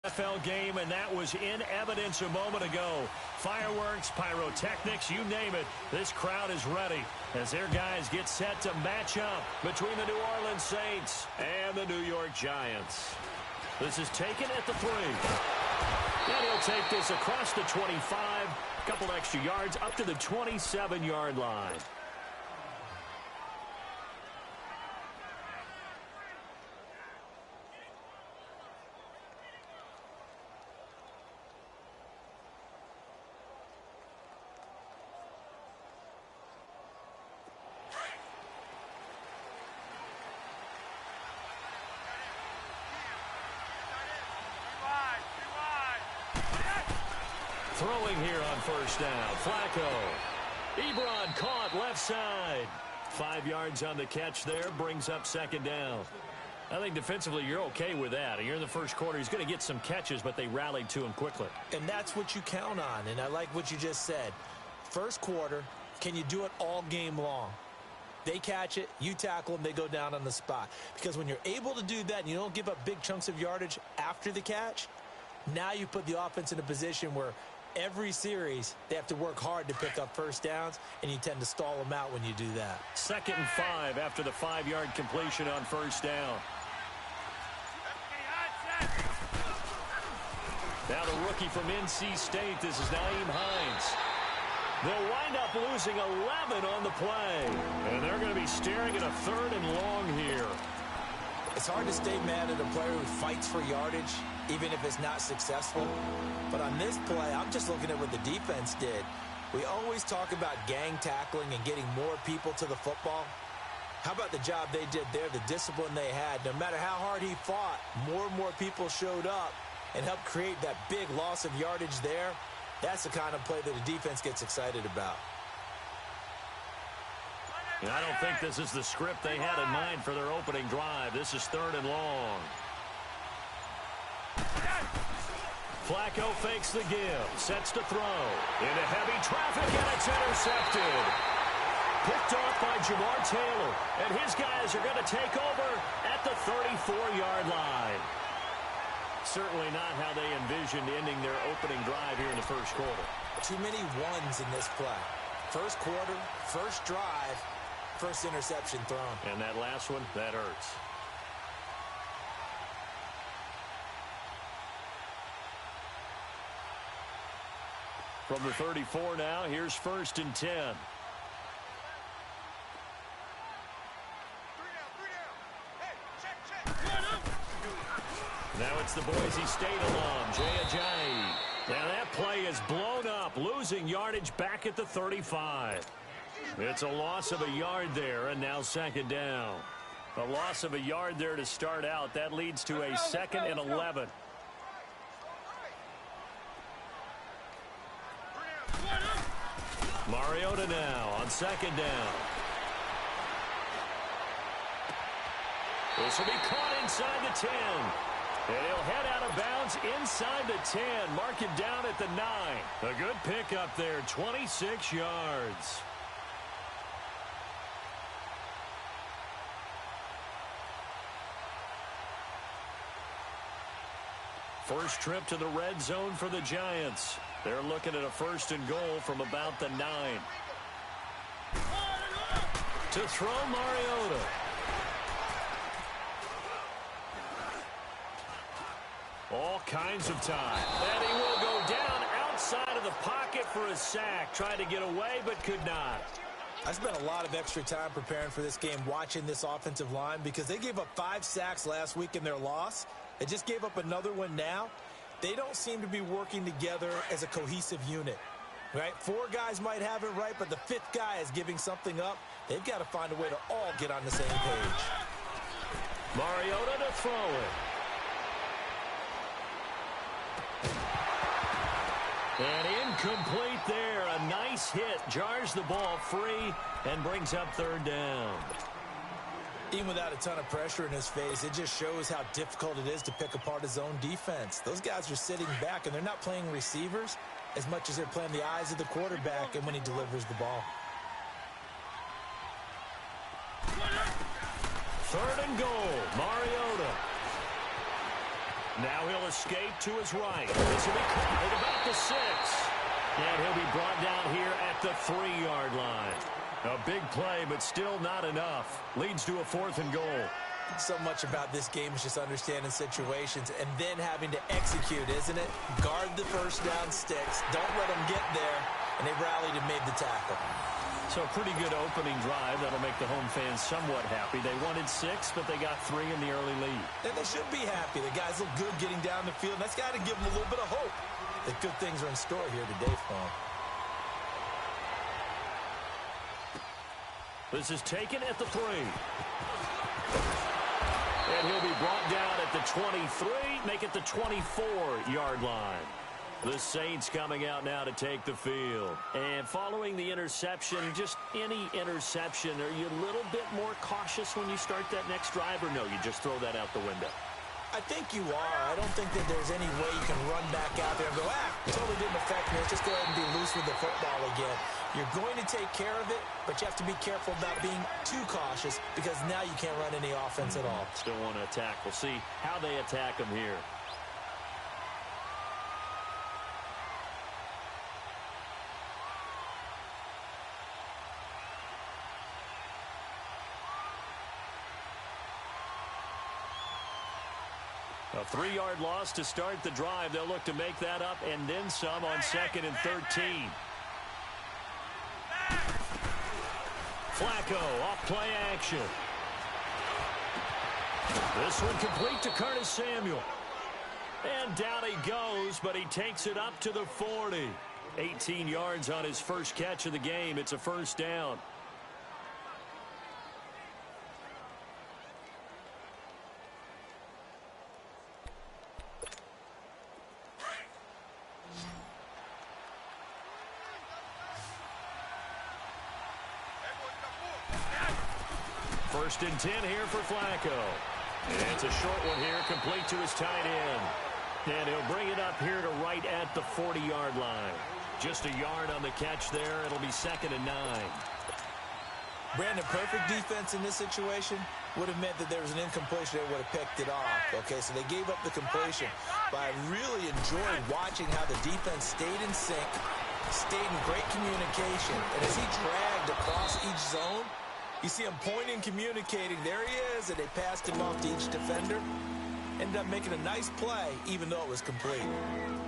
NFL game, and that was in evidence a moment ago. Fireworks, pyrotechnics, you name it. This crowd is ready as their guys get set to match up between the New Orleans Saints and the New York Giants. This is taken at the 3. And he'll take this across the 25, a couple extra yards up to the 27-yard line. Throwing here on first down, Flacco. Ebron caught left side. 5 yards on the catch there, brings up second down. I think defensively you're okay with that. You're in the first quarter. He's going to get some catches, but they rallied to him quickly. And that's what you count on, and I like what you just said. First quarter, can you do it all game long? They catch it, you tackle them, they go down on the spot. Because when you're able to do that and you don't give up big chunks of yardage after the catch, now you put the offense in a position where every series, they have to work hard to pick up first downs, and you tend to stall them out when you do that. 2nd and 5 after the 5-yard completion on first down. Now the rookie from NC State, this is Nyheim Hines. They'll wind up losing 11 on the play, and they're going to be staring at a 3rd and long here. It's hard to stay mad at a player who fights for yardage, even if it's not successful. But on this play, I'm just looking at what the defense did. We always talk about gang tackling and getting more people to the football. How about the job they did there, the discipline they had? No matter how hard he fought, more and more people showed up and helped create that big loss of yardage there. That's the kind of play that the defense gets excited about. I don't think this is the script they had in mind for their opening drive. This is 3rd and long. Flacco fakes the give, sets to throw. Into heavy traffic, and it's intercepted. Picked off by Jamar Taylor, and his guys are going to take over at the 34-yard line. Certainly not how they envisioned ending their opening drive here in the first quarter. Too many ones in this play. First quarter, first drive, first interception thrown. And that last one, that hurts. From the 34 now, here's 1st and 10. Now it's the Boise State alum, Jay Ajayi. Now that play is blown up, losing yardage back at the 35. It's a loss of a yard there, and now 2nd down. A loss of a yard there to start out. That leads to a 2nd and 11. Mariota now on 2nd down. This will be caught inside the 10. And he'll head out of bounds inside the 10. Mark him down at the 9. A good pickup there, 26 yards. First trip to the red zone for the Giants. They're looking at a 1st and goal from about the 9. To throw Mariota. All kinds of time. And he will go down outside of the pocket for a sack. Tried to get away, but could not. I spent a lot of extra time preparing for this game, watching this offensive line, because they gave up 5 sacks last week in their loss. They just gave up another one now. They don't seem to be working together as a cohesive unit, right? 4 guys might have it right, but the 5th guy is giving something up. They've got to find a way to all get on the same page. Mariota to throw it. And incomplete there. A nice hit. Jars the ball free and brings up 3rd down. Even without a ton of pressure in his face, it just shows how difficult it is to pick apart his own defense. Those guys are sitting back, and they're not playing receivers as much as they're playing the eyes of the quarterback and when he delivers the ball. 3rd and goal. Mariota. Now he'll escape to his right. This will be caught at about the 6. And he'll be brought down here at the 3-yard line. A big play, but still not enough. Leads to a 4th and goal. So much about this game is just understanding situations and then having to execute, isn't it? Guard the first down sticks. Don't let them get there. And they rallied and made the tackle. So a pretty good opening drive. That'll make the home fans somewhat happy. They wanted 6, but they got 3 in the early lead. And they should be happy. The guys look good getting down the field. That's got to give them a little bit of hope that good things are in store here today for them. This is taken at the 3. And he'll be brought down at the 23, make it the 24-yard line. The Saints coming out now to take the field. And following the interception, just any interception, are you a little bit more cautious when you start that next drive, or no, you just throw that out the window? I think you are. I don't think that there's any way you can run back out there and go, totally didn't affect me. Let's just go ahead and be loose with the football again. You're going to take care of it, but you have to be careful about being too cautious because now you can't run any offense at all. Still want to attack. We'll see how they attack them here. A 3-yard loss to start the drive. They'll look to make that up and then some on 2nd and 13. Flacco off play action. This one complete to Curtis Samuel. And down he goes, but he takes it up to the 40. 18 yards on his first catch of the game. It's a 1st down. First and 10 here for Flacco. And it's a short one here, complete to his tight end. And he'll bring it up here to right at the 40-yard line. Just a yard on the catch there. It'll be 2nd and 9. Brandon, perfect defense in this situation would have meant that there was an incompletion. They would have picked it off. Okay, so they gave up the completion. But I really enjoyed watching how the defense stayed in sync, stayed in great communication. And as he dragged across each zone, you see him pointing, communicating. There he is, and they passed him off to each defender. Ended up making a nice play, even though it was complete.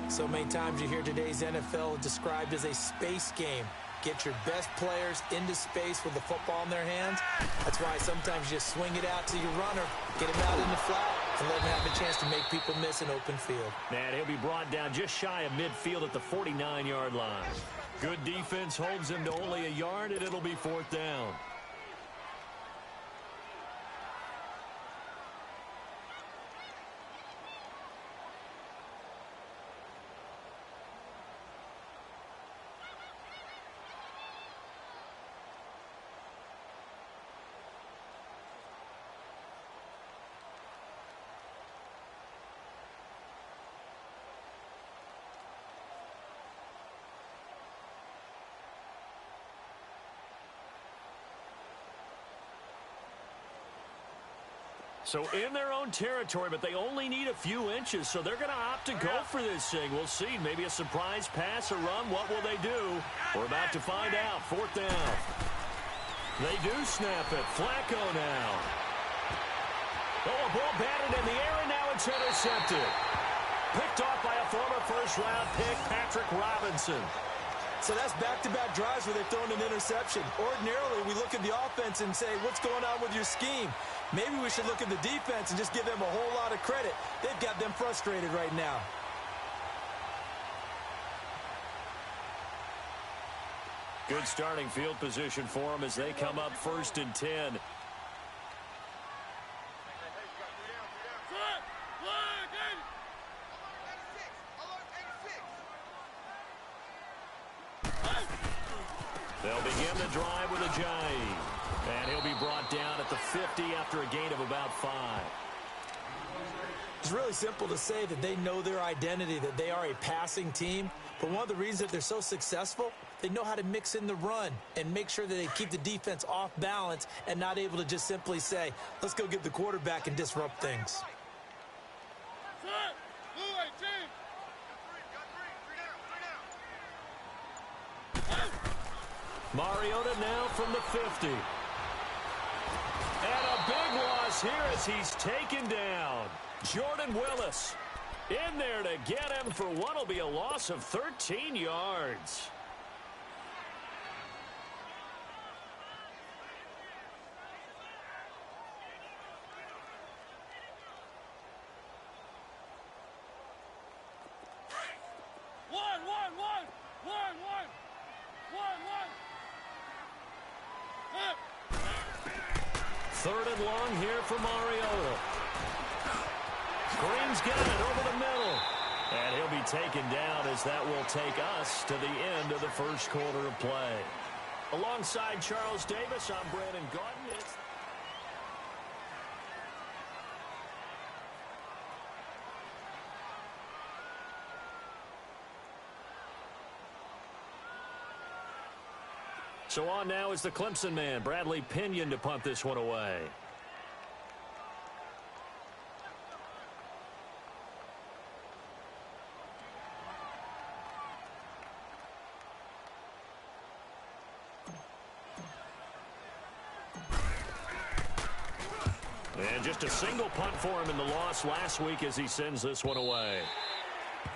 So many times you hear today's NFL described as a space game. Get your best players into space with the football in their hands. That's why sometimes you just swing it out to your runner, get him out in the flat, and let him have a chance to make people miss an open field. And he'll be brought down just shy of midfield at the 49-yard line. Good defense holds him to only a yard, and it'll be 4th down. So in their own territory, but they only need a few inches, so they're going to opt to go for this thing. We'll see. Maybe a surprise pass, a run. What will they do? We're about to find out. 4th down. They do snap it. Flacco now. Oh, a ball batted in the air, and now it's intercepted. Picked off by a former first-round pick, Patrick Robinson. So that's back-to-back drives where they've thrown an interception. Ordinarily, we look at the offense and say, what's going on with your scheme? Maybe we should look at the defense and just give them a whole lot of credit. They've got them frustrated right now. Good starting field position for them as they come up 1st and 10. They'll begin the drive with a jive. And he'll be brought down at the 50 after a gain of about 5. It's really simple to say that they know their identity, that they are a passing team. But one of the reasons that they're so successful, they know how to mix in the run and make sure that they keep the defense off balance and not able to just simply say, let's go get the quarterback and disrupt things. Mariota now from the 50. And a big loss here as he's taken down. Jordan Willis in there to get him for what will be a loss of 13 yards. Third and long here for Mariota. Green's got it over the middle. And he'll be taken down as that will take us to the end of the first quarter of play. Alongside Charles Davis, I'm Brandon Gordon. So on now is the Clemson man, Bradley Pinion, to punt this one away. And just a single punt for him in the loss last week as he sends this one away.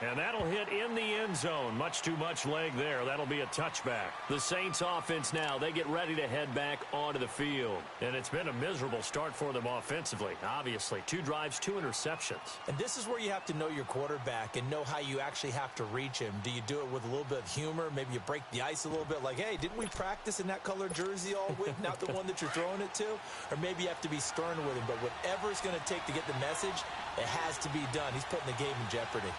And that'll hit in the end zone. Much too much leg there. That'll be a touchback. The Saints offense now, they get ready to head back onto the field. And it's been a miserable start for them offensively. Obviously, 2 drives, 2 interceptions. And this is where you have to know your quarterback and know how you actually have to reach him. Do you do it with a little bit of humor? Maybe you break the ice a little bit like, hey, didn't we practice in that color jersey all week? Not the one that you're throwing it to? Or maybe you have to be stern with him. But whatever it's going to take to get the message, it has to be done. He's putting the game in jeopardy.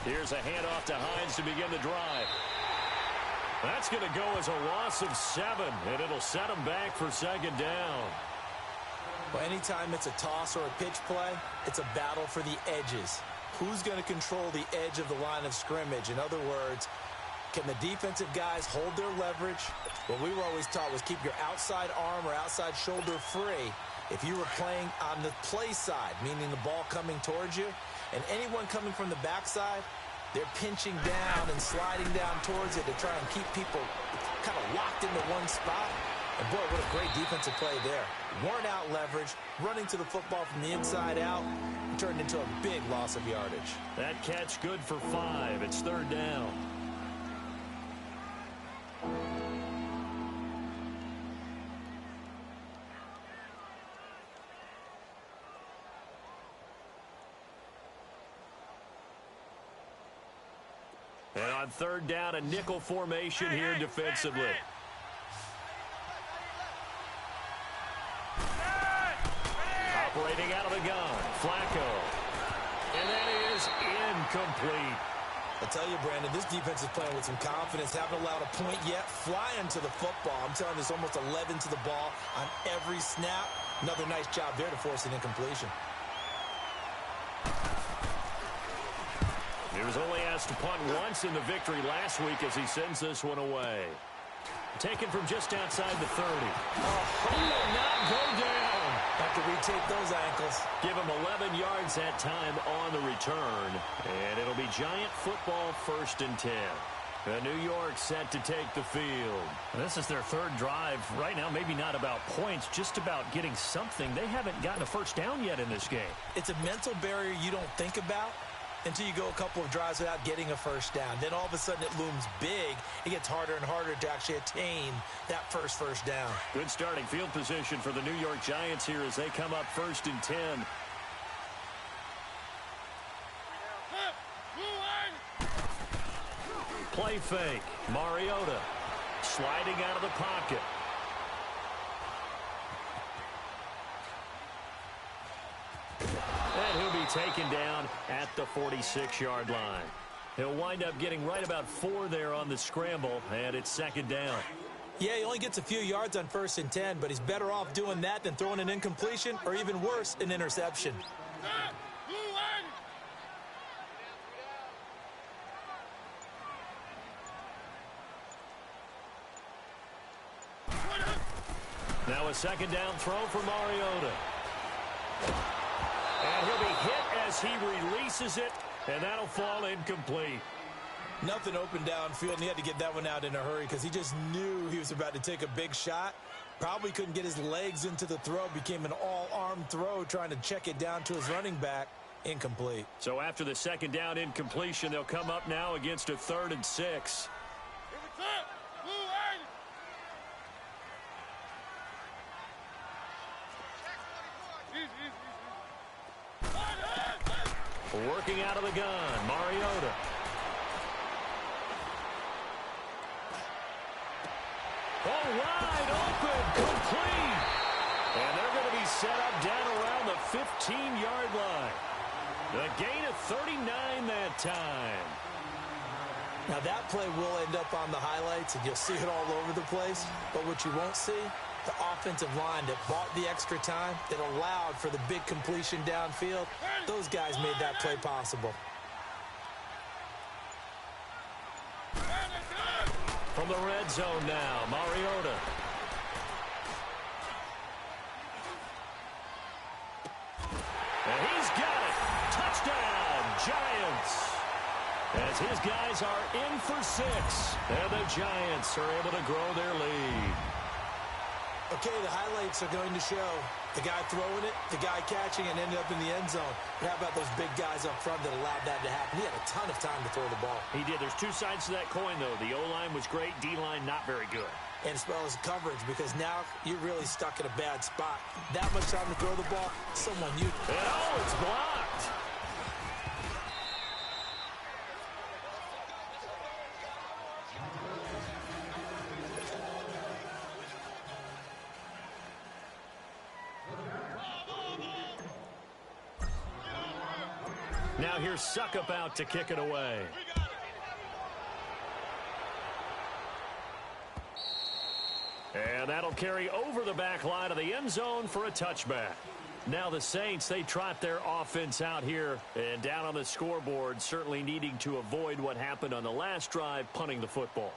Here's a handoff to Hines to begin the drive. That's going to go as a loss of 7, and it'll set him back for second down. Well, anytime it's a toss or a pitch play, it's a battle for the edges. Who's going to control the edge of the line of scrimmage? In other words, can the defensive guys hold their leverage? What we were always taught was keep your outside arm or outside shoulder free if you were playing on the play side, meaning the ball coming towards you. And anyone coming from the backside, they're pinching down and sliding down towards it to try and keep people kind of locked into one spot. And boy, what a great defensive play there. Worn out leverage, running to the football from the inside out, turned into a big loss of yardage. That catch good for 5. It's third down. And on third down, a nickel formation here defensively. Operating out of the gun, Flacco. And that is incomplete. I tell you, Brandon, this defense is playing with some confidence. Haven't allowed a point yet. Flying to the football. I'm telling you, it's almost 11 to the ball on every snap. Another nice job there to force an incompletion. He was only asked to punt once in the victory last week as he sends this one away. Taken from just outside the 30. Oh, he will not go down. Have to retake those ankles. Give him 11 yards that time on the return. And it'll be Giant football, 1st and 10. New York set to take the field. This is their third drive. Right now, maybe not about points, just about getting something. They haven't gotten a first down yet in this game. It's a mental barrier you don't think about until you go a couple of drives without getting a first down. Then all of a sudden it looms big. It gets harder and harder to actually attain that first down. Good starting field position for the New York Giants here as they come up 1st and 10. Play fake. Mariota sliding out of the pocket. And he'll be taken down at the 46-yard line. He'll wind up getting right about 4 there on the scramble, and it's second down. Yeah, he only gets a few yards on 1st and 10, but he's better off doing that than throwing an incompletion or even worse, an interception. Now a second down throw for Mariota. And he'll be hit as he releases it, and that'll fall incomplete. Nothing open downfield, and he had to get that one out in a hurry because he just knew he was about to take a big shot. Probably couldn't get his legs into the throw. Became an all-arm throw trying to check it down to his running back. Incomplete. So after the second down incompletion, they'll come up now against a 3rd and 6. Working out of the gun, Mariota. Oh, wide open, complete. And they're going to be set up down around the 15-yard line. The gain of 39 that time. Now that play will end up on the highlights, and you'll see it all over the place. But what you won't see, the offensive line that bought the extra time, that allowed for the big completion downfield, those guys made that play possible. From the red zone now, Mariota. And he's got it. Touchdown, Giants. As his guys are in for 6. And the Giants are able to grow their lead. Okay, the highlights are going to show the guy throwing it, the guy catching it, and ended up in the end zone. But how about those big guys up front that allowed that to happen? He had a ton of time to throw the ball. He did. There's two sides to that coin, though. The O-line was great. D-line not very good. And as well as coverage, because now you're really stuck in a bad spot. That much time to throw the ball, someone you... Oh, it's blocked. Now here's Suckup out to kick it away. And that'll carry over the back line of the end zone for a touchback. Now the Saints, they trot their offense out here and down on the scoreboard, certainly needing to avoid what happened on the last drive, punting the football.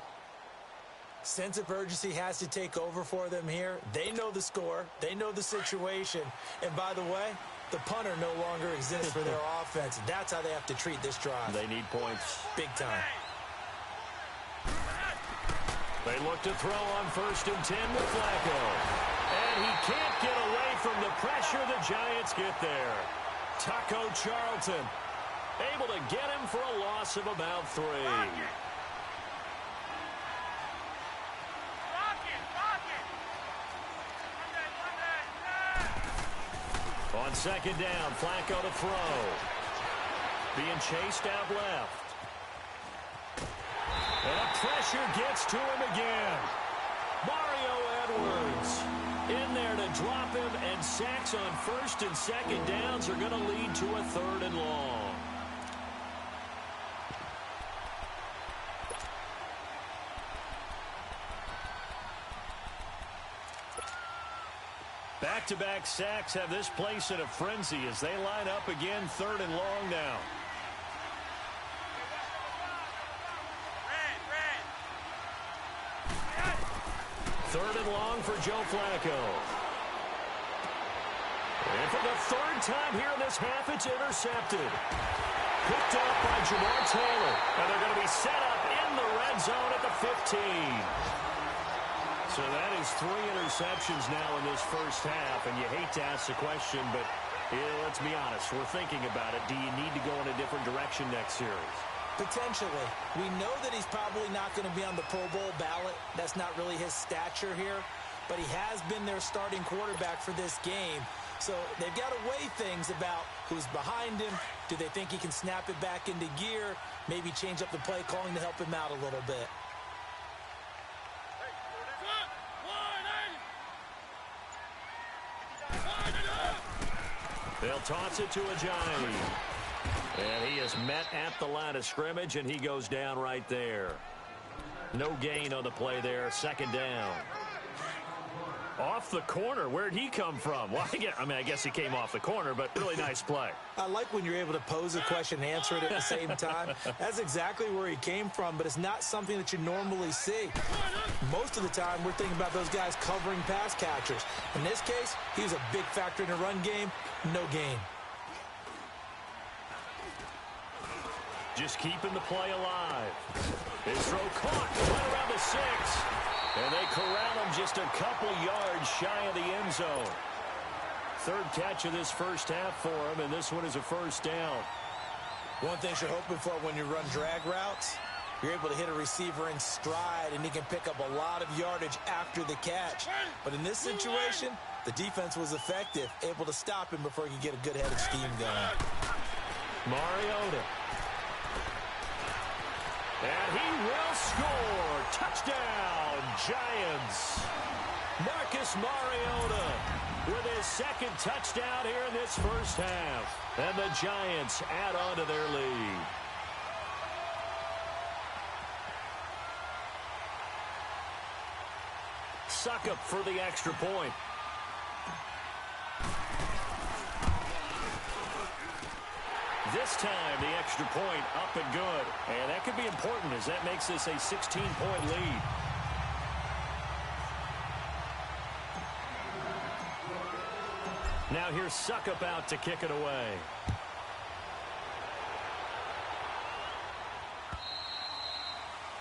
Sense of urgency has to take over for them here. They know the score. They know the situation. And by the way, the punter no longer exists for their offense. That's how they have to treat this drive. They need points. Big time. They look to throw on 1st and 10 with Flacco. And he can't get away from the pressure. The Giants get there. Taco Charlton able to get him for a loss of about 3. On 2nd down, Flacco to throw. Being chased out left. And pressure gets to him again. Mario Edwards in there to drop him, and sacks on 1st and 2nd downs are going to lead to a 3rd and long. Back-to-back sacks have this place in a frenzy as they line up again, 3rd and long now. Third and long for Joe Flacco. And for the 3rd time here in this half, it's intercepted. Picked up by Jamar Taylor. And they're going to be set up in the red zone at the 15. So that is 3 interceptions now in this first half. And you hate to ask the question, but let's be honest. We're thinking about it. Do you need to go in a different direction next series? Potentially. We know that he's probably not going to be on the Pro Bowl ballot. That's not really his stature here. But he has been their starting quarterback for this game. So they've got to weigh things about who's behind him. Do they think he can snap it back into gear? Maybe change up the play calling to help him out a little bit. They'll toss it to Ajayi. And he is met at the line of scrimmage, and he goes down right there. No gain on the play there. 2nd down. Off the corner. Where'd he come from? Well, I guess he came off the corner, but really nice play. I like when you're able to pose a question and answer it at the same time. That's exactly where he came from, but it's not something that you normally see. Most of the time, we're thinking about those guys covering pass catchers. In this case, he was a big factor in the run game. No gain. just keeping the play alive. His throw caught right around the 6. And they corral him just a couple yards shy of the end zone. Third catch of this first half for him, and this one is a first down. One thing you're hoping for when you run drag routes, you're able to hit a receiver in stride, and he can pick up a lot of yardage after the catch. But in this situation, the defense was effective, able to stop him before he could get a good head of steam going. Mariota. And he will score. Touchdown, Giants. Marcus Mariota with his second touchdown here in this first half. And the Giants add on to their lead. Suckup for the extra point. This time, the extra point up and good. And that could be important as that makes this a 16-point lead. Now here's Suckup out to kick it away.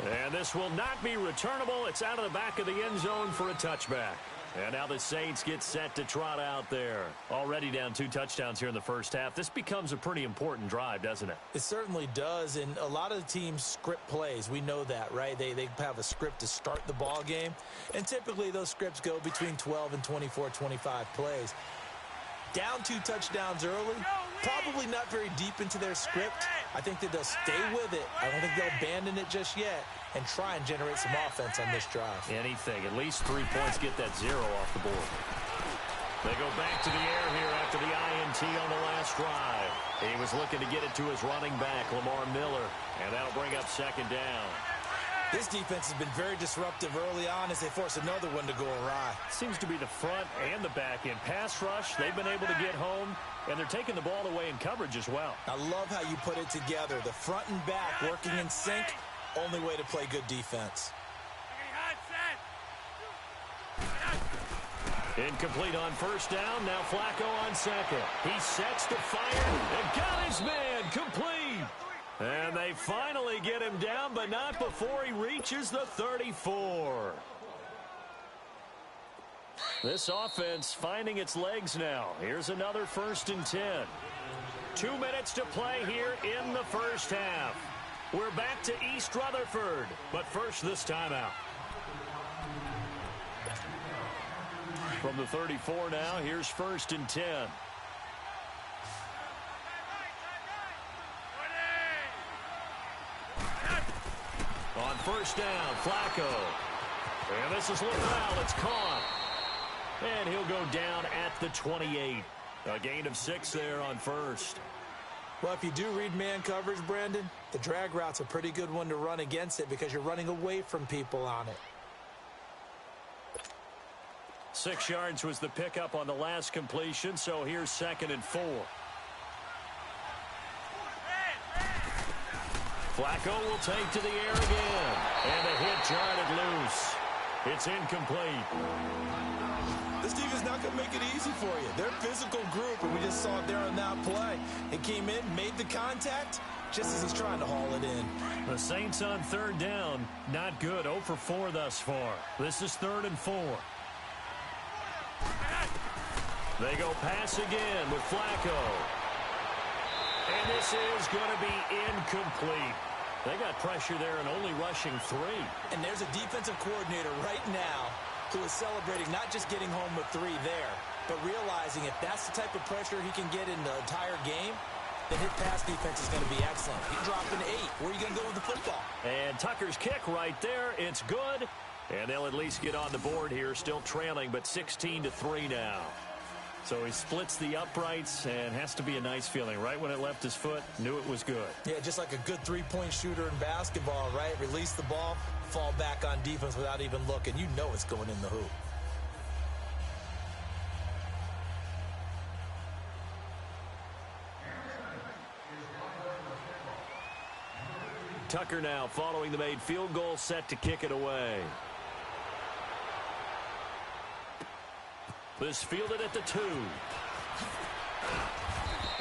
And this will not be returnable. It's out of the back of the end zone for a touchback. And now the Saints get set to trot out there. Already down 2 touchdowns here in the first half. This becomes a pretty important drive, doesn't it? It certainly does, and a lot of the teams script plays. We know that, right? They have a script to start the ball game, and typically those scripts go between 12 and 24, 25 plays. Down 2 touchdowns early, probably not very deep into their script. I think that they'll stay with it. I don't think they'll abandon it just yet and try and generate some offense on this drive. Anything. At least 3 points, get that 0 off the board. They go back to the air here after the INT on the last drive. He was looking to get it to his running back, Lamar Miller, and that'll bring up second down. This defense has been very disruptive early on as they force another one to go awry. Seems to be the front and the back end. Pass rush, they've been able to get home, and they're taking the ball away in coverage as well. I love how you put it together. The front and back working in sync, only way to play good defense. Incomplete on first down. Now Flacco on second. He sets to fire and got his man complete. And they finally get him down, but not before he reaches the 34. This offense finding its legs now. Here's another 1st and 10. 2 minutes to play here in the first half. We're back to East Rutherford, but first this timeout. From the 34 now, here's 1st and 10. On first down, Flacco. And this is looked out. It's caught. And he'll go down at the 28. A gain of 6 there on first. Well, if you do read man coverage, Brandon, the drag route's a pretty good one to run against it because you're running away from people on it. 6 yards was the pickup on the last completion, so here's 2nd and 4. Flacco will take to the air again. And the hit jarred loose. It's incomplete. This defense not going to make it easy for you. They're a physical group, and we just saw it there on that play. It came in, made the contact, just as he's trying to haul it in. The Saints on 3rd down. Not good. 0 for 4 thus far. This is 3rd and 4. They go pass again with Flacco. And this is going to be incomplete. They got pressure there and only rushing 3. And there's a defensive coordinator right now who is celebrating not just getting home with 3 there, but realizing if that's the type of pressure he can get in the entire game, then his pass defense is going to be excellent. He dropped an 8. Where are you going to go with the football? And Tucker's kick right there. It's good. And they'll at least get on the board here, still trailing, but 16-3 now. So he splits the uprights and has to be a nice feeling. Right when it left his foot, knew it was good. Yeah, just like a good 3-point shooter in basketball, right? Release the ball, fall back on defense without even looking. You know it's going in the hoop. Tucker now following the made field goal, set to kick it away. This fielded at the 2.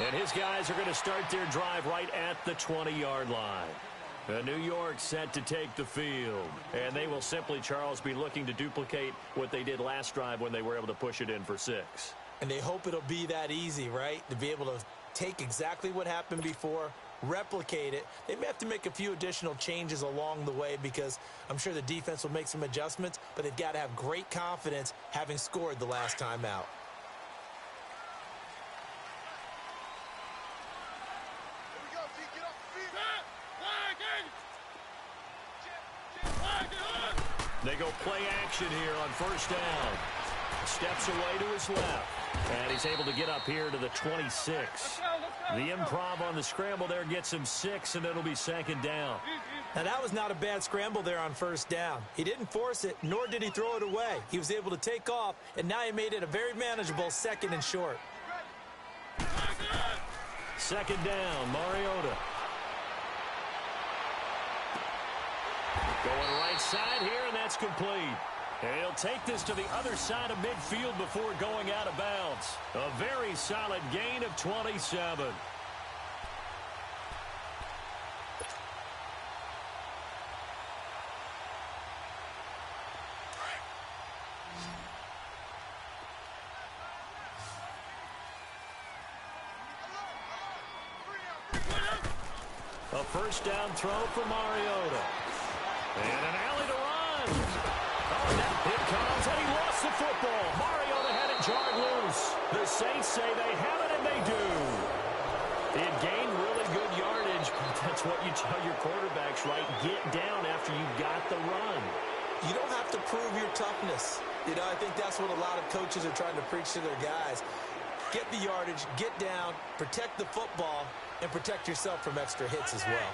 And his guys are going to start their drive right at the 20-yard line. New York set to take the field. And they will simply, Charles, be looking to duplicate what they did last drive when they were able to push it in for 6. And they hope it'll be that easy, right? To be able to take exactly what happened before, replicate it. They may have to make a few additional changes along the way because I'm sure the defense will make some adjustments, but they've got to have great confidence having scored the last time out. They go play action here on first down. Steps away to his left. And he's able to get up here to the 26. The improv on the scramble there gets him 6, and it'll be second down. Now, that was not a bad scramble there on first down. He didn't force it, nor did he throw it away. He was able to take off, and now he made it a very manageable 2nd and short. Second down, Mariota. Going right side here, and that's complete. And he'll take this to the other side of midfield before going out of bounds. A very solid gain of 27. A first down throw for Mariota. And an alley to run. Oh, that hit comes, and he lost the football. Mariota had it jarred loose. The Saints say they have it, and they do. It gained really good yardage, but that's what you tell your quarterbacks, right? Get down after you got the run. You don't have to prove your toughness. You know, I think that's what a lot of coaches are trying to preach to their guys. Get the yardage, get down, protect the football, and protect yourself from extra hits as well.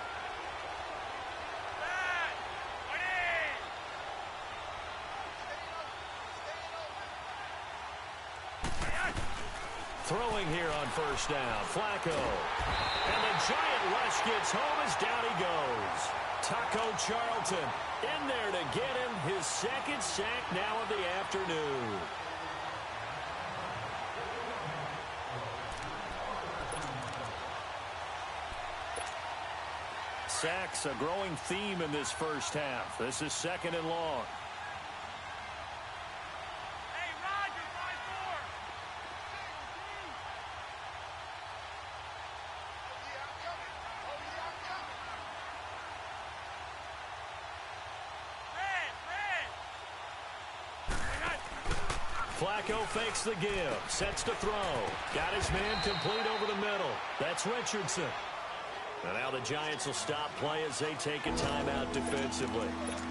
Throwing here on first down, Flacco. And the giant rush gets home as down he goes. Taco Charlton in there to get him his 2nd sack now of the afternoon. Sacks, a growing theme in this first half. This is 2nd and long. Flacco fakes the give, sets to throw. Got his man complete over the middle. That's Richardson. And now the Giants will stop play as they take a timeout defensively.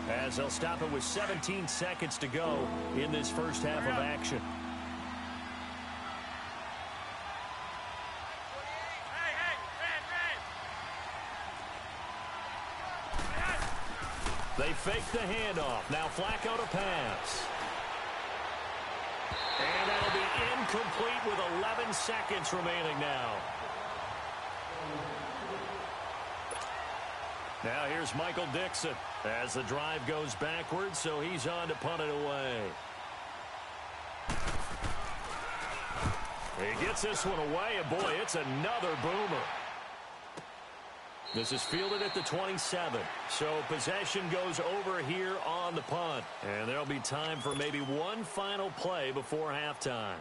As they'll stop it with 17 seconds to go in this first half of action. They fake the handoff. Now Flacco to pass. And that'll be incomplete with 11 seconds remaining now. Now here's Michael Dixon as the drive goes backwards, so he's on to punt it away. He gets this one away, and boy, it's another boomer. This is fielded at the 27. So possession goes over here on the punt. And there'll be time for maybe one final play before halftime.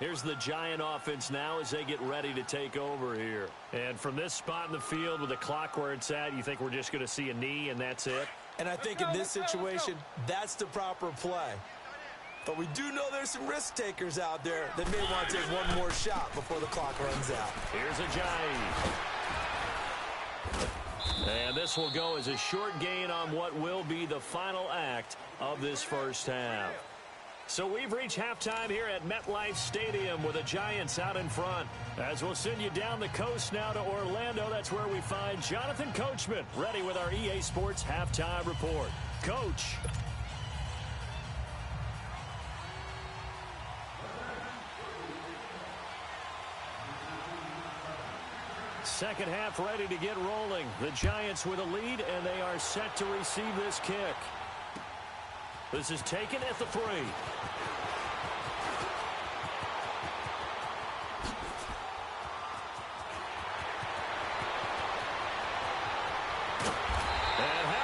Here's the Giant offense now as they get ready to take over here. And from this spot in the field with the clock where it's at, you think we're just going to see a knee and that's it? And I think in this situation, that's the proper play. But we do know there's some risk takers out there that may want to take one more shot before the clock runs out. Here's Ajayi. And this will go as a short gain on what will be the final act of this first half. So we've reached halftime here at MetLife Stadium with the Giants out in front. As we'll send you down the coast now to Orlando, that's where we find Jonathan Coachman ready with our EA Sports Halftime Report. Coach. Second half ready to get rolling. The Giants with a lead, and they are set to receive this kick. This is taken at the 3.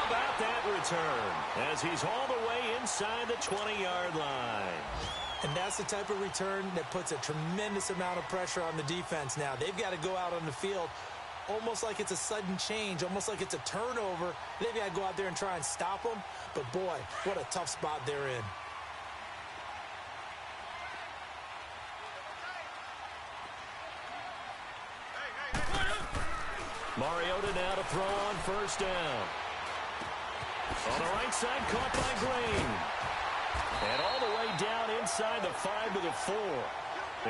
about that return as he's all the way inside the 20-yard line? And that's the type of return that puts a tremendous amount of pressure on the defense now. They've got to go out on the field almost like it's a sudden change, almost like it's a turnover. They've got to go out there and try and stop them. But, boy, what a tough spot they're in. Mariota now to throw on first down. On the right side, caught by Green. And all the way down inside the 5 to the 4.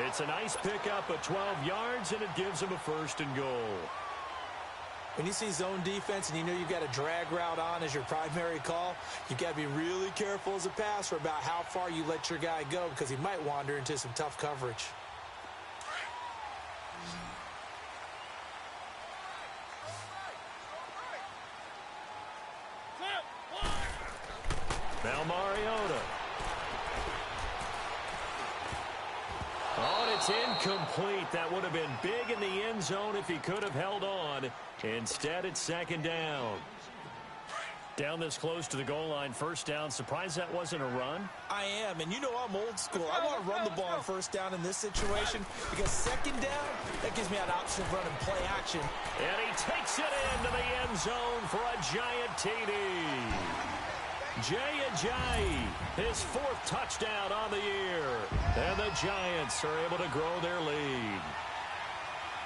It's a nice pickup of 12 yards, and it gives them a first and goal. When you see zone defense and you know you've got a drag route on as your primary call, you've got to be really careful as a passer about how far you let your guy go because he might wander into some tough coverage. Now Mariota. Oh, and it's incomplete. That would have been big in the end zone if he could have held on. Instead, it's second down. Down this close to the goal line, first down. Surprised that wasn't a run? I am, and you know I'm old school. I want to run the ball on first down in this situation because second down, that gives me an option of running play action. And he takes it into the end zone for a giant TD. Jay Ajayi, his 4th touchdown on the year. And the Giants are able to grow their lead.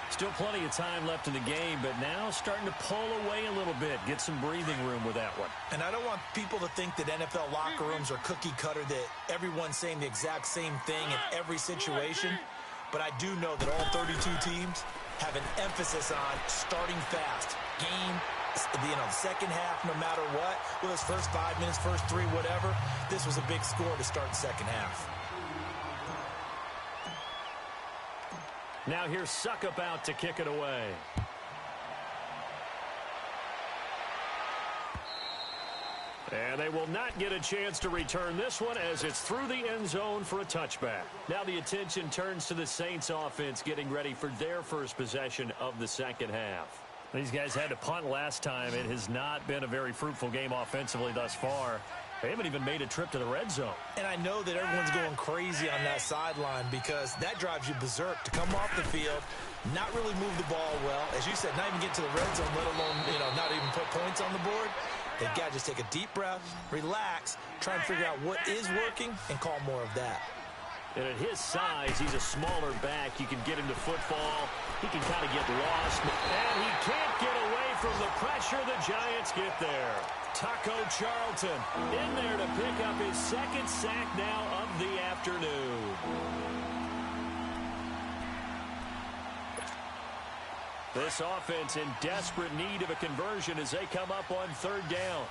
Still plenty of time left in the game, but now starting to pull away a little bit. Get some breathing room with that one. And I don't want people to think that NFL locker rooms are cookie cutter, that everyone's saying the exact same thing in every situation. But I do know that all 32 teams have an emphasis on starting fast. Game, the second half, no matter what, whether it's first 5 minutes, first 3, whatever, this was a big score to start the second half. Now here's Suckup out to kick it away. And they will not get a chance to return this one as it's through the end zone for a touchback. Now the attention turns to the Saints offense getting ready for their first possession of the second half. These guys had to punt last time. It has not been a very fruitful game offensively thus far. They haven't even made a trip to the red zone. And I know that everyone's going crazy on that sideline because that drives you berserk to come off the field, not really move the ball well. As you said, not even get to the red zone, let alone, not even put points on the board. They've got to just take a deep breath, relax, try and figure out what is working, and call more of that. And at his size, he's a smaller back. You can get him to football. He can kind of get lost. And he can't get away from the pressure. The Giants get there. Taco Charlton in there to pick up his 2nd sack now of the afternoon. This offense in desperate need of a conversion as they come up on 3rd down.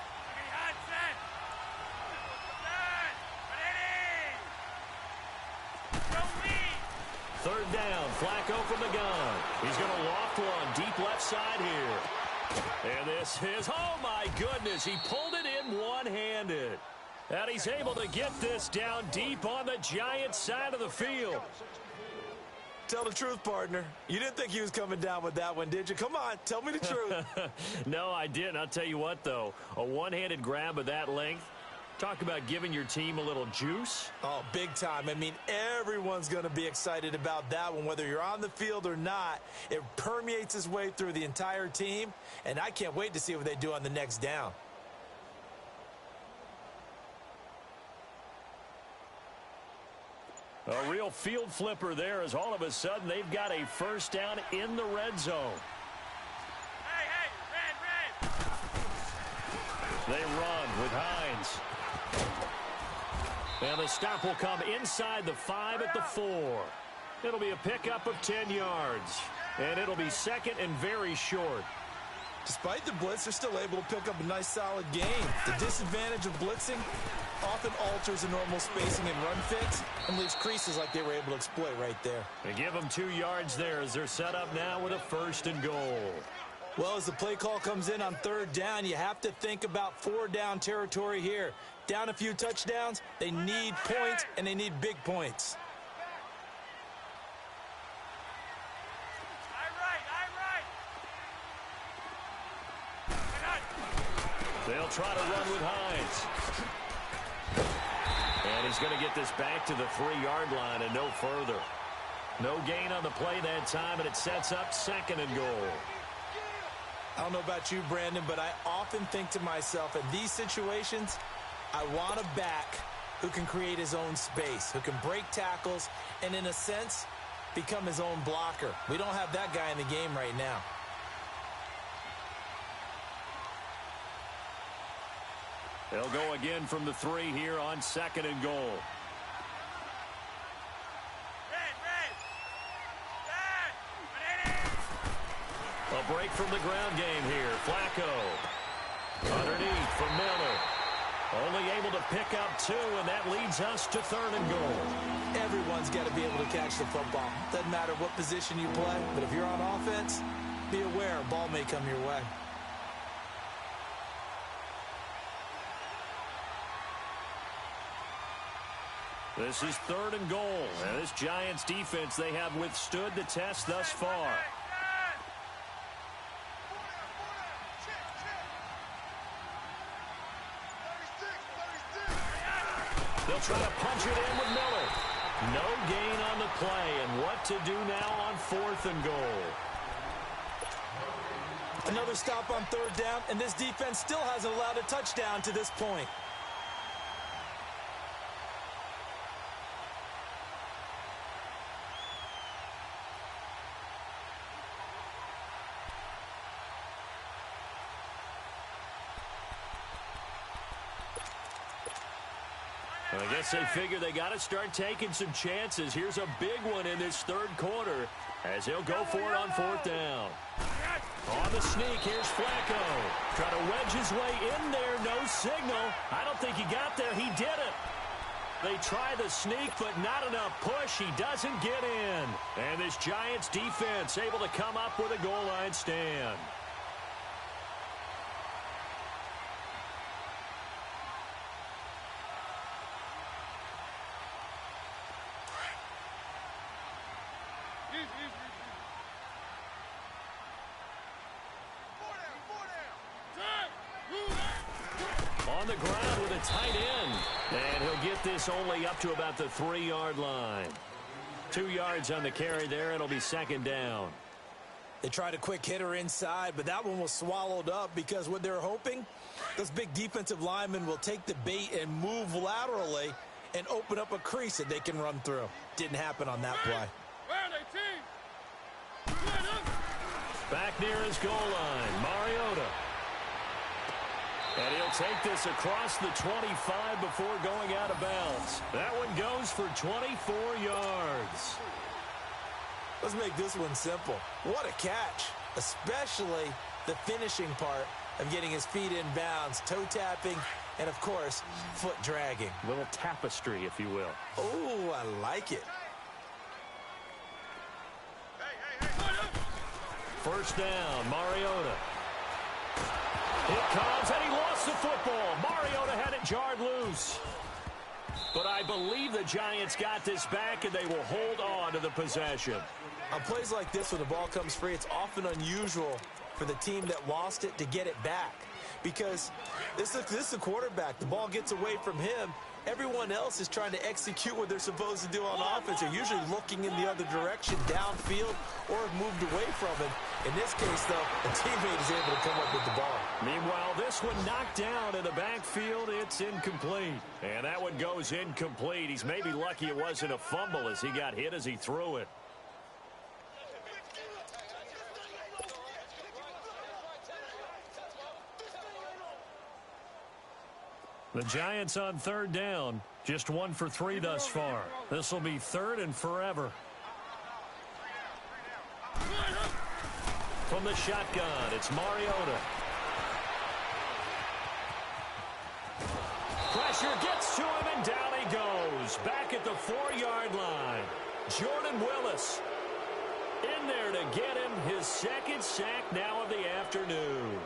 Third down, Flacco from the gun. He's going to loft one deep left side here. And this is, oh my goodness, he pulled it in one-handed. And he's able to get this down deep on the Giants side of the field. Tell the truth, partner. You didn't think he was coming down with that one, did you? Come on, tell me the truth. No, I didn't. I'll tell you what, though. A one-handed grab of that length. Talk about giving your team a little juice. Oh, big time. I mean, everyone's going to be excited about that one, whether you're on the field or not. It permeates its way through the entire team, and I can't wait to see what they do on the next down. A real field flipper there as all of a sudden they've got a first down in the red zone. Hey, red. They run with Hines. And the stop will come inside the 5 at the 4. It'll be a pickup of 10 yards. And it'll be 2nd and very short. Despite the blitz, they're still able to pick up a nice, solid gain. The disadvantage of blitzing often alters the normal spacing and run fits and leaves creases like they were able to exploit right there. They give them 2 yards there as they're set up now with a 1st and goal. Well, as the play call comes in on 3rd down, you have to think about 4-down territory here. Down a few touchdowns, they need points, and they need big points. They'll try to run with Hines. And he's going to get this back to the 3-yard line and no further. No gain on the play that time, and it sets up 2nd and goal. I don't know about you, Brandon, but I often think to myself, in these situations, I want a back who can create his own space, who can break tackles, and in a sense, become his own blocker. We don't have that guy in the game right now. They'll go again from the 3 here on 2nd and goal. A break from the ground game here. Flacco. Underneath for Miller. Only able to pick up 2, and that leads us to 3rd and goal. Everyone's got to be able to catch the football. Doesn't matter what position you play, but if you're on offense, be aware a ball may come your way. This is 3rd and goal. And this Giants defense, they have withstood the test thus far. They'll try to punch it in with Miller. No gain on the play. And what to do now on 4th and goal? Another stop on 3rd down, and this defense still hasn't allowed a touchdown to this point. I guess they figure they got to start taking some chances. Here's a big one in this 3rd quarter as he'll go for it on 4th down. On the sneak, here's Flacco. Try to wedge his way in there. No signal. I don't think he got there. He did it. They try the sneak, but not enough push. He doesn't get in. And this Giants defense able to come up with a goal line stand. On the ground with a tight end. And he'll get this only up to about the 3-yard line. 2 yards on the carry there. It'll be 2nd down. They tried a quick hitter inside, but that one was swallowed up because what they're hoping, those big defensive linemen will take the bait and move laterally and open up a crease that they can run through. Didn't happen on that play. Back near his goal line, Mariota. And he'll take this across the 25 before going out of bounds. That one goes for 24 yards. Let's make this one simple. What a catch, especially the finishing part of getting his feet in bounds, toe tapping, and, of course, foot dragging. A little tapestry, if you will. Oh, I like it. First down, Mariota. It comes, and he lost the football. Mariota had it jarred loose. But I believe the Giants got this back, and they will hold on to the possession. On plays like this, when the ball comes free, it's often unusual for the team that lost it to get it back. Because this is the quarterback. The ball gets away from him. Everyone else is trying to execute what they're supposed to do on offense. They're usually looking in the other direction, downfield, or have moved away from it. In this case, though, a teammate is able to come up with the ball. Meanwhile, this one knocked down in the backfield. It's incomplete. And that one goes incomplete. He's maybe lucky it wasn't a fumble as he got hit as he threw it. The Giants on 3rd down. Just 1 for 3 thus far. This will be 3rd and forever. From the shotgun, it's Mariota. Pressure gets to him, and down he goes. Back at the 4-yard line. Jordan Willis in there to get him his 2nd sack now of the afternoon.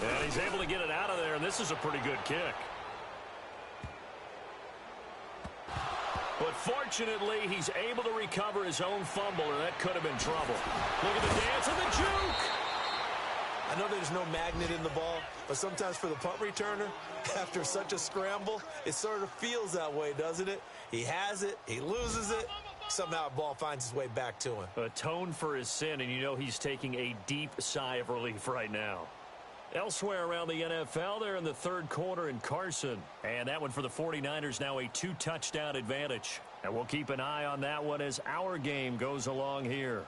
And he's able to get it out of there, and this is a pretty good kick. But fortunately, he's able to recover his own fumble, or that could have been trouble. Look at the dance and the juke. I know there's no magnet in the ball, but sometimes for the punt returner, after such a scramble, it sort of feels that way, doesn't it? He has it, he loses it, somehow a ball finds its way back to him. Atone for his sin, and you know he's taking a deep sigh of relief right now. Elsewhere around the NFL, they're in the third quarter in Carson. And that one for the 49ers, now a 2-touchdown advantage. And we'll keep an eye on that one as our game goes along here.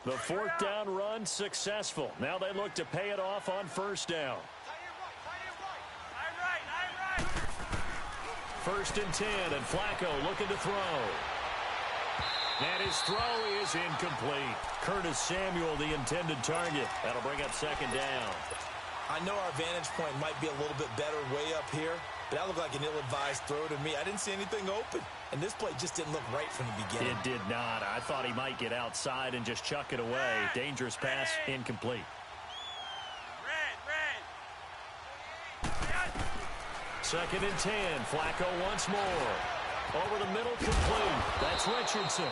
The fourth down run successful. Now they look to pay it off on first down. First and 10, and Flacco looking to throw. And his throw is incomplete. Curtis Samuel, the intended target. That'll bring up second down. I know our vantage point might be a little bit better way up here, but that looked like an ill-advised throw to me. I didn't see anything open, and this play just didn't look right from the beginning. It did not. I thought he might get outside and just chuck it away. Dangerous pass, incomplete. Second and 10. Flacco once more. Over the middle, complete. That's Richardson.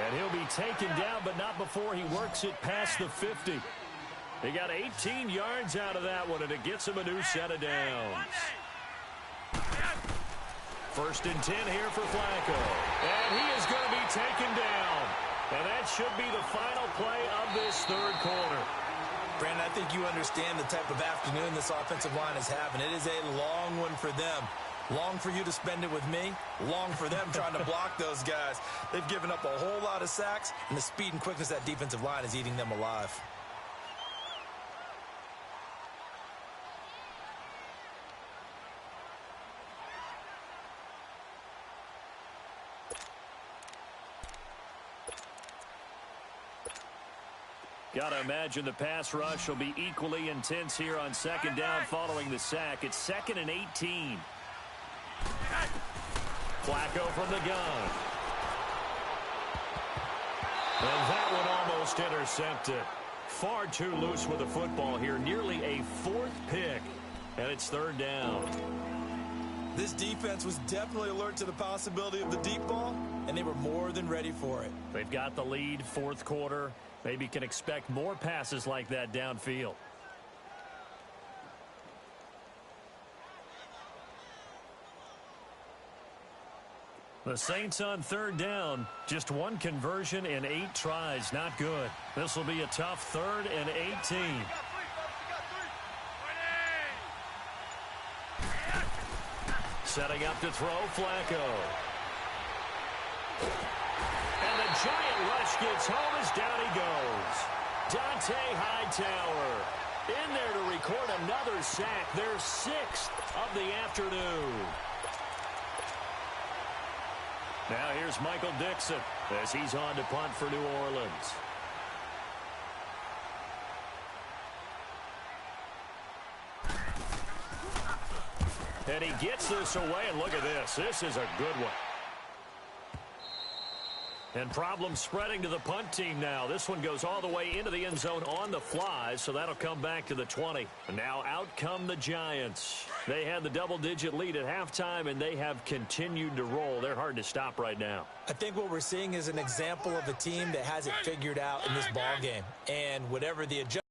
And he'll be taken down, but not before he works it past the 50. He got 18 yards out of that one, and it gets him a new set of downs. First and 10 here for Flacco. And he is going to be taken down. And that should be the final play of this third quarter. Brandon, I think you understand the type of afternoon this offensive line is having. It is a long one for them. Long for you to spend it with me. Long for them trying to block those guys. They've given up a whole lot of sacks, and the speed and quickness of that defensive line is eating them alive. Got to imagine the pass rush will be equally intense here on second down following the sack. It's 2nd and 18. Flacco from the gun. And that one almost intercepted. Far too loose with the football here. Nearly a 4th pick. And it's third down. This defense was definitely alert to the possibility of the deep ball, and they were more than ready for it. They've got the lead, fourth quarter. Maybe can expect more passes like that downfield. The Saints on third down. Just one conversion in 8 tries. Not good. This will be a tough 3rd and 18. Setting up to throw, Flacco. And the giant rush gets home as down he goes. Dante Hightower in there to record another sack. Their 6th of the afternoon. Now here's Michael Dixon as he's on to punt for New Orleans. And he gets this away, and look at this. This is a good one. And problems spreading to the punt team now. This one goes all the way into the end zone on the fly, so that'll come back to the 20. And now out come the Giants. They had the double-digit lead at halftime, and they have continued to roll. They're hard to stop right now. I think what we're seeing is an example of a team that has it figured out in this ball game. And whatever the adjustment